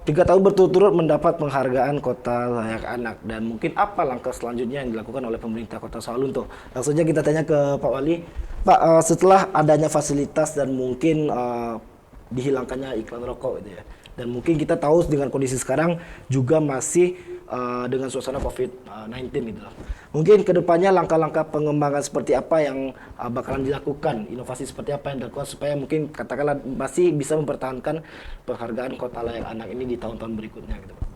3 tahun berturut-turut mendapat penghargaan Kota Layak Anak, dan mungkin apa langkah selanjutnya yang dilakukan oleh pemerintah Kota Sawalunto? Langsung saja kita tanya ke Pak Wali. Pak, setelah adanya fasilitas dan mungkin dihilangkannya iklan rokok gitu ya, dan mungkin kita tahu dengan kondisi sekarang juga masih dengan suasana COVID-19 gitu loh. Mungkin kedepannya langkah-langkah pengembangan seperti apa yang bakalan dilakukan, inovasi seperti apa yang dilakukan supaya mungkin katakanlah masih bisa mempertahankan penghargaan Kota Layak Anak ini di tahun-tahun berikutnya gitu Pak.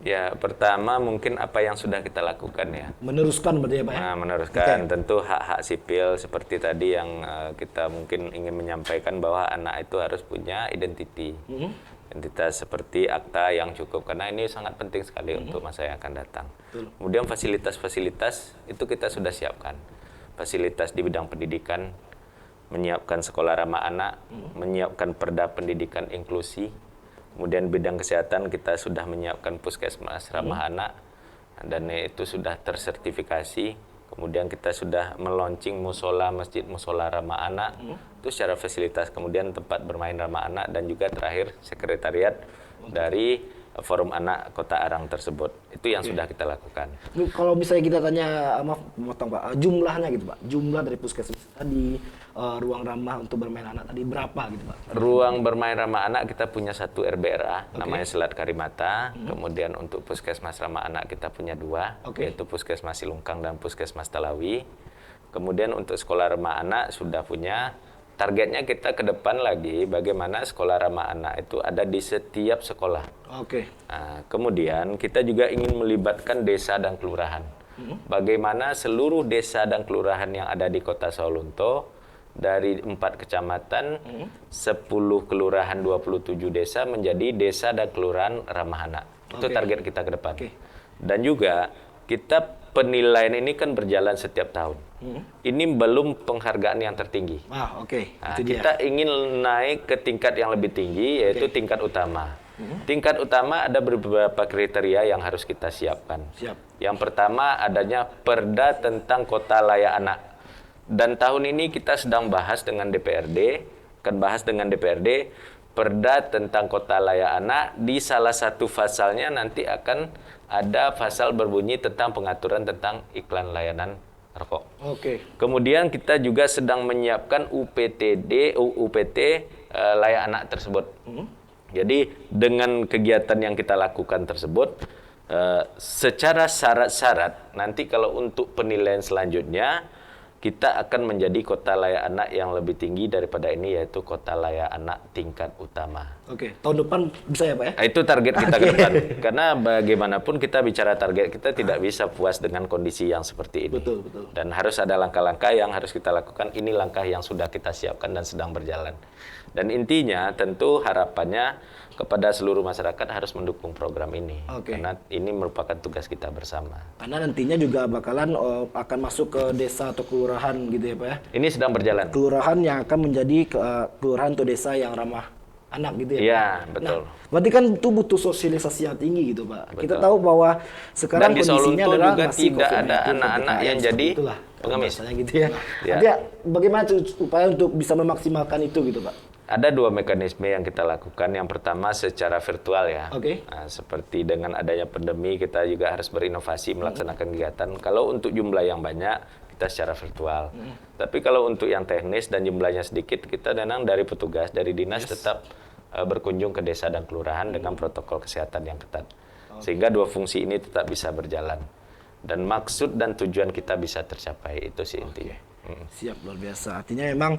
Ya, pertama mungkin apa yang sudah kita lakukan ya. Meneruskan berarti ya Pak ya? Nah, meneruskan tentu hak-hak sipil seperti tadi yang kita mungkin ingin menyampaikan bahwa anak itu harus punya identitas seperti akta yang cukup, karena ini sangat penting sekali untuk masa yang akan datang. Kemudian fasilitas-fasilitas itu kita sudah siapkan. Fasilitas di bidang pendidikan, menyiapkan sekolah ramah anak, menyiapkan perda pendidikan inklusi. Kemudian bidang kesehatan kita sudah menyiapkan puskesmas ramah anak, dan itu sudah tersertifikasi. Kemudian kita sudah meluncing musola, masjid musola ramah anak, itu secara fasilitas. Kemudian tempat bermain ramah anak, dan juga terakhir sekretariat dari Forum Anak Kota Arang tersebut. Itu yang sudah kita lakukan. Kalau misalnya kita tanya, maaf memotong Pak, jumlahnya gitu Pak, jumlah dari puskesmas tadi, ruang ramah untuk bermain anak tadi berapa gitu Pak? Ruang bermain ramah anak kita punya 1 RBRA, namanya Selat Karimata. Kemudian untuk puskesmas ramah anak kita punya 2, yaitu Puskesmas Silungkang dan Puskesmas Talawi. Kemudian untuk sekolah ramah anak sudah punya. Targetnya kita ke depan lagi bagaimana sekolah ramah anak itu ada di setiap sekolah. Nah, kemudian kita juga ingin melibatkan desa dan kelurahan. Bagaimana seluruh desa dan kelurahan yang ada di Kota Sawalunto dari 4 kecamatan, 10 kelurahan, 27 desa menjadi desa dan kelurahan ramah anak. Itu target kita ke depan. Dan juga kita penilaian ini kan berjalan setiap tahun. Ini belum penghargaan yang tertinggi. Nah, kita ingin naik ke tingkat yang lebih tinggi, yaitu tingkat utama. Tingkat utama ada beberapa kriteria yang harus kita siapkan. Yang pertama adanya perda tentang Kota Layak Anak. Dan tahun ini kita sedang bahas dengan DPRD, perda tentang Kota Layak Anak. Di salah satu pasalnya nanti akan ada pasal berbunyi tentang pengaturan tentang iklan layanan rokok. Kemudian kita juga sedang menyiapkan UPT layak anak tersebut. Jadi dengan kegiatan yang kita lakukan tersebut, secara syarat-syarat nanti kalau untuk penilaian selanjutnya kita akan menjadi Kota Layak Anak yang lebih tinggi daripada ini, yaitu Kota Layak Anak tingkat utama. Tahun depan bisa ya Pak ya? Itu target kita ke depan. Karena bagaimanapun kita bicara target, kita tidak bisa puas dengan kondisi yang seperti ini. Betul. Dan harus ada langkah-langkah yang harus kita lakukan. Ini langkah yang sudah kita siapkan dan sedang berjalan. Dan intinya tentu harapannya kepada seluruh masyarakat harus mendukung program ini. Karena ini merupakan tugas kita bersama. Karena nantinya juga bakalan akan masuk ke desa atau kelurahan gitu ya Pak ya? Ini sedang berjalan. Kelurahan yang akan menjadi kelurahan atau desa yang ramah anak gitu ya? Iya, betul. Nah, berarti kan itu butuh sosialisasi yang tinggi gitu Pak. Kita tahu bahwa sekarang kondisinya adalah juga masih tidak COVID-19, ada anak-anak yang jadi pengemis. Gitu ya. Jadi bagaimana upaya untuk bisa memaksimalkan itu gitu Pak? Ada 2 mekanisme yang kita lakukan. Yang pertama secara virtual ya. Nah, seperti dengan adanya pandemi kita juga harus berinovasi melaksanakan kegiatan. Kalau untuk jumlah yang banyak kita secara virtual. Tapi kalau untuk yang teknis dan jumlahnya sedikit, kita memang dari petugas, dari dinas tetap berkunjung ke desa dan kelurahan dengan protokol kesehatan yang ketat. Sehingga 2 fungsi ini tetap bisa berjalan. Dan maksud dan tujuan kita bisa tercapai, itu sih intinya. Siap, luar biasa. Artinya memang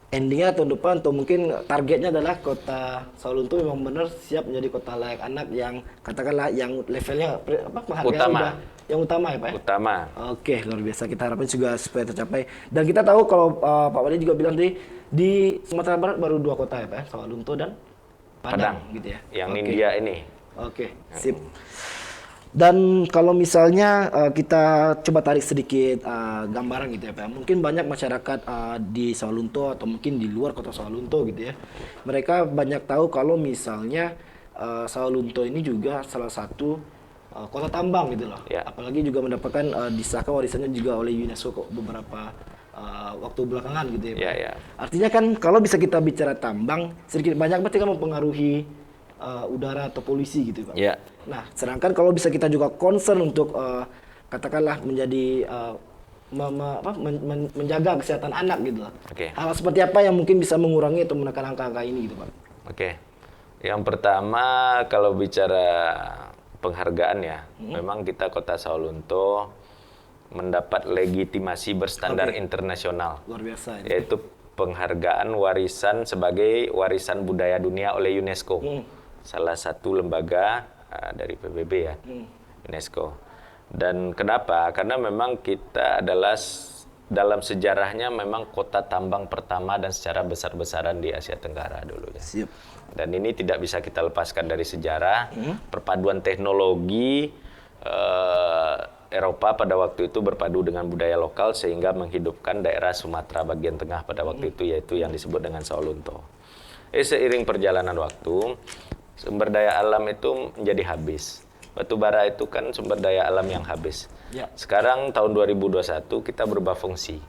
endingnya tahun depan atau mungkin targetnya adalah Kota Sawalunto memang benar siap menjadi Kota Layak Anak yang katakanlah yang levelnya penghargaan utama. Yang utama ya Pak? Utama. Luar biasa, kita harapkan juga supaya tercapai. Dan kita tahu kalau Pak Wali juga bilang di Sumatera Barat baru 2 kota ya Pak, Sawalunto dan Padang gitu ya. Yang India ini. Sip. Dan kalau misalnya kita coba tarik sedikit gambaran gitu ya Pak, mungkin banyak masyarakat di Sawalunto atau mungkin di luar Kota Sawalunto gitu ya, mereka banyak tahu kalau misalnya Sawalunto ini juga salah satu kota tambang gitu loh. Apalagi juga mendapatkan disahkan warisannya juga oleh UNESCO beberapa waktu belakangan gitu ya Pak. Artinya kan kalau bisa kita bicara tambang, sedikit banyak pasti kan mempengaruhi udara atau polusi gitu Pak. Ya. Nah, sedangkan kalau bisa kita juga concern untuk katakanlah menjadi menjaga kesehatan anak gitu lah. Oke. Hal seperti apa yang mungkin bisa mengurangi atau menekan angka-angka ini gitu Pak? Oke. Yang pertama kalau bicara penghargaan ya, memang kita Kota Sawalunto mendapat legitimasi berstandar internasional, Luar biasa ini. yaitu penghargaan warisan sebagai warisan budaya dunia oleh UNESCO. Salah satu lembaga dari PBB ya, UNESCO. Dan kenapa? Karena memang kita adalah dalam sejarahnya memang kota tambang pertama dan secara besar-besaran di Asia Tenggara dulu ya. Siap. Dan ini tidak bisa kita lepaskan dari sejarah. Perpaduan teknologi Eropa pada waktu itu berpadu dengan budaya lokal sehingga menghidupkan daerah Sumatera bagian tengah pada waktu itu, yaitu yang disebut dengan Sawalunto. Seiring perjalanan waktu, sumber daya alam itu menjadi habis. Batu bara itu kan sumber daya alam yang habis. Ya. Sekarang tahun 2021 kita berubah fungsi.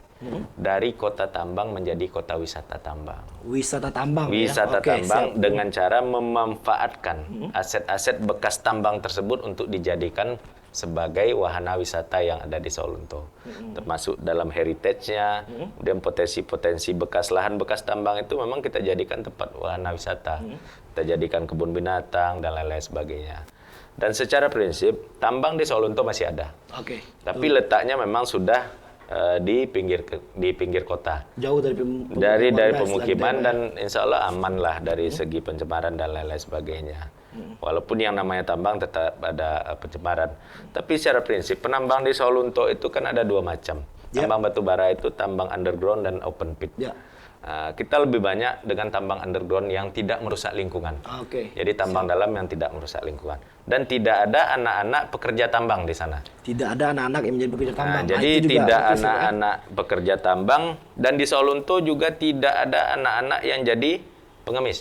Dari kota tambang menjadi kota wisata tambang. Wisata tambang Wisata ya? Oke, tambang siap. dengan cara memanfaatkan aset-aset bekas tambang tersebut untuk dijadikan sebagai wahana wisata yang ada di Sawalunto. Termasuk dalam heritage-nya, kemudian potensi-potensi bekas lahan bekas tambang itu memang kita jadikan tempat wahana wisata. Kita jadikan kebun binatang dan lain-lain sebagainya. Dan secara prinsip, tambang di Sawalunto masih ada. Oke. Tapi letaknya memang sudah di pinggir kota. Jauh dari Dari warga pemukiman istilahnya, dan insya Allah aman lah dari segi pencemaran dan lain-lain sebagainya. Walaupun yang namanya tambang tetap ada pencemaran. Tapi secara prinsip penambang di Sawalunto itu kan ada dua macam. Tambang batu bara itu tambang underground dan open pit. Ya. Kita lebih banyak dengan tambang underground yang tidak merusak lingkungan. Oke. Jadi tambang dalam yang tidak merusak lingkungan. Dan tidak ada anak-anak pekerja tambang di sana. Tidak ada anak-anak yang menjadi pekerja tambang. Nah, Jadi itu juga tidak bagus ya, Pak. anak-anak pekerja tambang dan di Sawalunto juga tidak ada anak-anak yang jadi pengemis.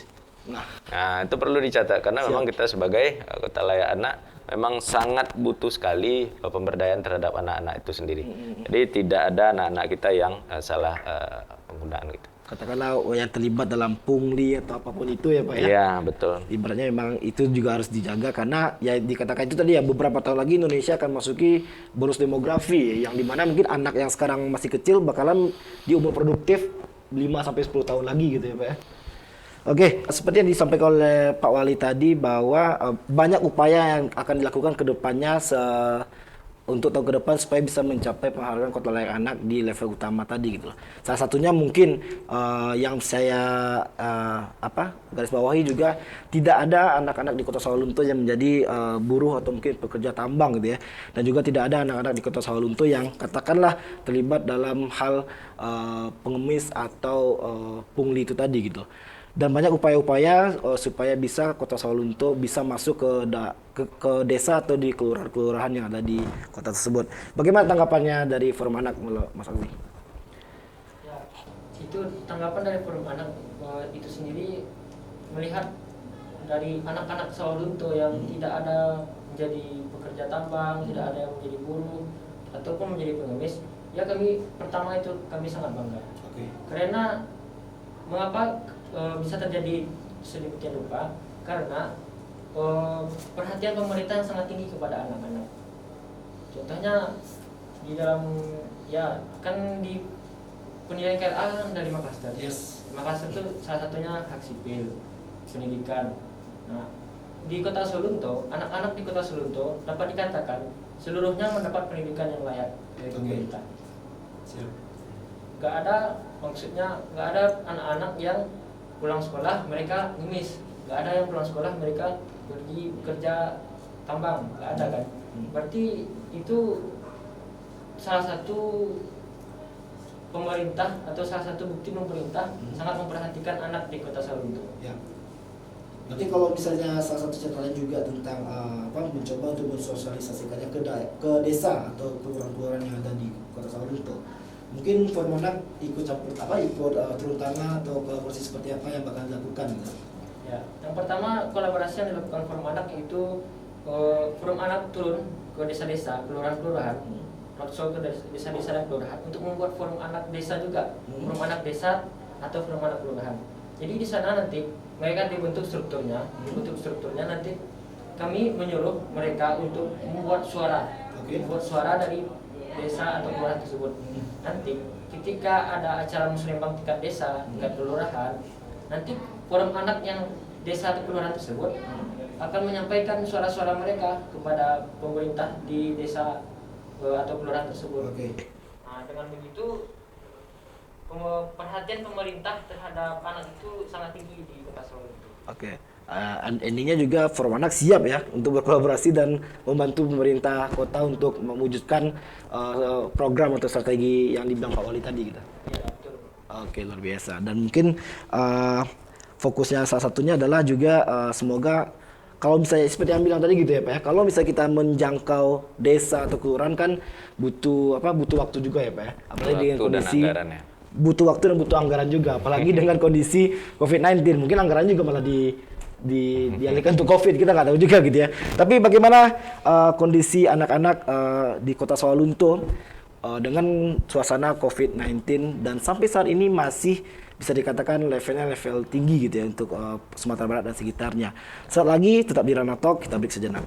Nah, itu perlu dicatat karena memang kita sebagai kota layak anak memang sangat butuh sekali pemberdayaan terhadap anak-anak itu sendiri. Jadi tidak ada anak-anak kita yang salah penggunaan gitu. Katakanlah yang terlibat dalam pungli atau apapun itu ya Pak ya. Iya, betul. Ibaratnya memang itu juga harus dijaga karena ya dikatakan itu tadi ya beberapa tahun lagi Indonesia akan masuki bonus demografi yang dimana mungkin anak yang sekarang masih kecil bakalan di umur produktif 5-10 tahun lagi gitu ya Pak ya. Oke, seperti yang disampaikan oleh Pak Wali tadi bahwa banyak upaya yang akan dilakukan ke depannya untuk tahun ke depan supaya bisa mencapai penghargaan kota layak anak di level utama tadi gitu loh. Salah satunya mungkin yang saya garis bawahi juga tidak ada anak-anak di Kota Sawalunto yang menjadi buruh atau mungkin pekerja tambang gitu ya. Dan juga tidak ada anak-anak di Kota Sawalunto yang katakanlah terlibat dalam hal pengemis atau pungli itu tadi gitu. Dan banyak upaya-upaya supaya bisa Kota Sawalunto bisa masuk ke desa atau di kelurahan-kelurahan yang ada di kota tersebut. Bagaimana tanggapannya dari Forum Anak, Mas Agli? Ya, itu tanggapan dari Forum Anak itu sendiri melihat dari anak-anak Sawalunto yang tidak ada menjadi pekerja tambang, tidak ada yang menjadi buruh ataupun menjadi pengemis. Ya kami pertama itu kami sangat bangga. Karena mengapa bisa terjadi sedemikian rupa? Karena perhatian pemerintah yang sangat tinggi kepada anak-anak. Contohnya di dalam ya kan di penilaian KLA dari Makassar. Yes. Makassar itu salah satunya hak sipil, pendidikan. Nah, di Kota Sawalunto, anak-anak di Kota Sawalunto dapat dikatakan seluruhnya mendapat pendidikan yang layak dari pemerintah. Gak ada, maksudnya gak ada anak-anak yang pulang sekolah mereka ngemis, gak ada yang pulang sekolah mereka pergi bekerja tambang, gak ada kan? Berarti itu salah satu pemerintah atau salah satu bukti pemerintah sangat memperhatikan anak di Kota Sawalunto. Ya. Berarti kalau misalnya salah satu catatan juga tentang mencoba untuk mensosialisasikannya ke desa atau kelurahan-kelurahan yang ada di Kota Sawalunto. Mungkin Forum Anak ikut turun tangan atau kolaborasi seperti apa yang bakal dilakukan gitu. Ya, yang pertama kolaborasi yang dilakukan Forum Anak yaitu Forum Anak turun ke desa-desa, kelurahan-kelurahan, roadshow ke desa-desa dan kelurahan untuk membuat Forum Anak Desa juga, Forum Anak Desa atau Forum Anak Kelurahan. Jadi di sana nanti mereka dibentuk strukturnya nanti kami menyuruh mereka untuk membuat suara, membuat suara dari desa atau kelurahan tersebut. Nanti ketika ada acara musrembang tingkat desa, tingkat kelurahan, nanti forum anak yang desa atau kelurahan tersebut akan menyampaikan suara-suara mereka kepada pemerintah di desa atau kelurahan tersebut. Nah, dengan begitu perhatian pemerintah terhadap anak itu sangat tinggi di Kota Solo itu. Endingnya juga forum anak siap ya untuk berkolaborasi dan membantu pemerintah kota untuk mewujudkan program atau strategi yang dibilang Pak Wali tadi gitu. Iya, betul. Luar biasa. Dan mungkin fokusnya salah satunya adalah juga semoga kalau misalnya seperti yang bilang tadi gitu ya Pak ya, kalau misalnya kita menjangkau desa atau kelurahan kan butuh waktu juga ya Pak ya. Apalagi dengan kondisi butuh waktu dan butuh anggaran juga, apalagi dengan kondisi COVID-19 mungkin anggaran juga malah dialihkan untuk COVID, kita nggak tahu juga gitu ya. Tapi bagaimana kondisi anak-anak di Kota Sawalunto dengan suasana COVID-19 dan sampai saat ini masih bisa dikatakan levelnya level tinggi gitu ya untuk Sumatera Barat dan sekitarnya. Saat lagi tetap di Ranah Talk, kita break sejenak.